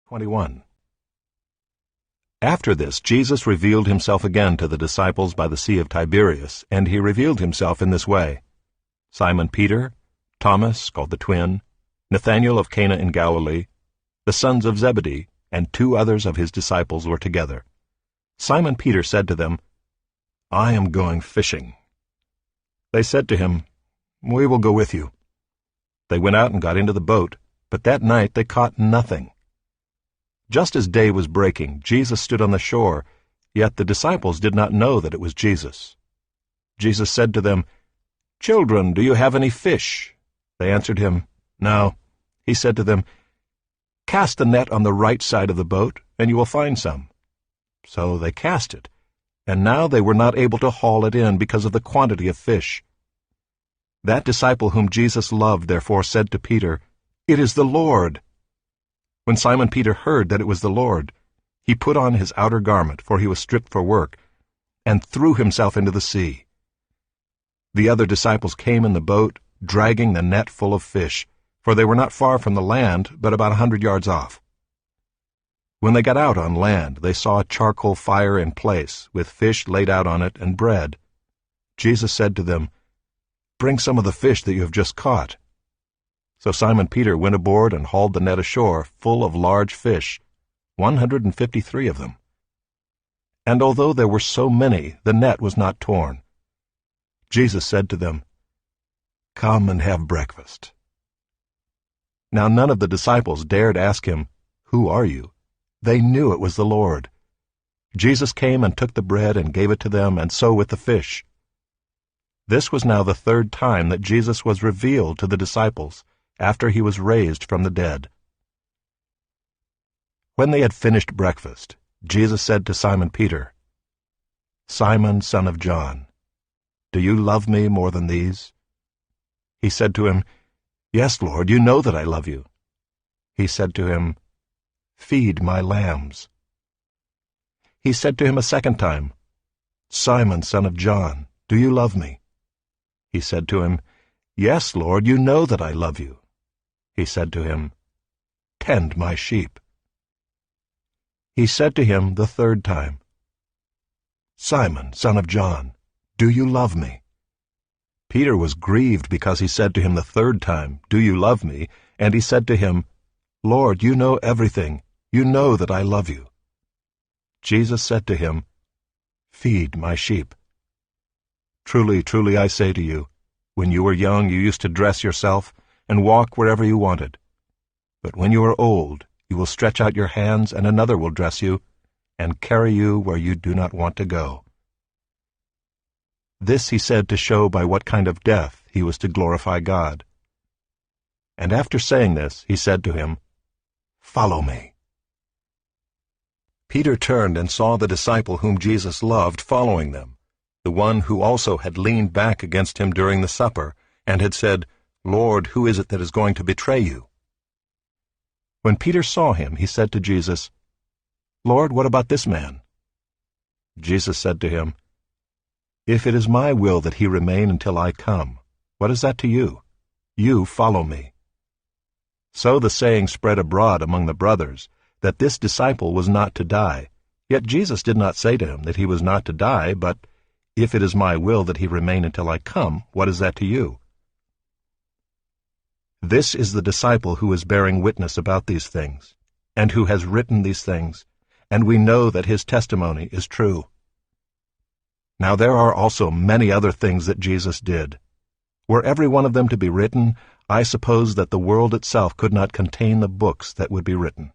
21. After this, Jesus revealed himself again to the disciples by the Sea of Tiberias, and he revealed himself in this way. Simon Peter, Thomas, called the twin, Nathanael of Cana in Galilee, the sons of Zebedee, and 2 others of his disciples were together. Simon Peter said to them, "I am going fishing." They said to him, "We will go with you." They went out and got into the boat, but that night they caught nothing. Just as day was breaking, Jesus stood on the shore, yet the disciples did not know that it was Jesus. Jesus said to them, "Children, do you have any fish?" They answered him, "No." He said to them, "Cast the net on the right side of the boat, and you will find some." So they cast it, and now they were not able to haul it in because of the quantity of fish. That disciple whom Jesus loved therefore said to Peter, "It is the Lord." When Simon Peter heard that it was the Lord, he put on his outer garment, for he was stripped for work, and threw himself into the sea. The other disciples came in the boat, dragging the net full of fish, for they were not far from the land, but about 100 yards off. When they got out on land, they saw a charcoal fire in place, with fish laid out on it and bread. Jesus said to them, "Bring some of the fish that you have just caught." So Simon Peter went aboard and hauled the net ashore, full of large fish, 153 of them. And although there were so many, the net was not torn. Jesus said to them, "Come and have breakfast." Now none of the disciples dared ask him, "Who are you?" They knew it was the Lord. Jesus came and took the bread and gave it to them, and so with the fish. This was now the 3rd time that Jesus was revealed to the disciples, after he was raised from the dead. When they had finished breakfast, Jesus said to Simon Peter, "Simon, son of John, do you love me more than these?" He said to him, "Yes, Lord, you know that I love you." He said to him, "Feed my lambs." He said to him a second time, "Simon, son of John, do you love me?" He said to him, "Yes, Lord, you know that I love you." He said to him, "Tend my sheep." He said to him the 3rd time, "Simon, son of John, do you love me?" Peter was grieved because he said to him the 3rd time, "Do you love me?" And he said to him, "Lord, you know everything. You know that I love you." Jesus said to him, "Feed my sheep. Truly, truly, I say to you, when you were young you used to dress yourself and walk wherever you wanted. But when you are old, you will stretch out your hands, and another will dress you, and carry you where you do not want to go." This he said to show by what kind of death he was to glorify God. And after saying this, he said to him, "Follow me." Peter turned and saw the disciple whom Jesus loved following them, the one who also had leaned back against him during the supper, and had said, "Lord, who is it that is going to betray you?" When Peter saw him, he said to Jesus, "Lord, what about this man?" Jesus said to him, "If it is my will that he remain until I come, what is that to you? You follow me." So the saying spread abroad among the brothers, that this disciple was not to die. Yet Jesus did not say to him that he was not to die, but, "If it is my will that he remain until I come, what is that to you?" This is the disciple who is bearing witness about these things, and who has written these things, and we know that his testimony is true. Now there are also many other things that Jesus did. Were every one of them to be written, I suppose that the world itself could not contain the books that would be written.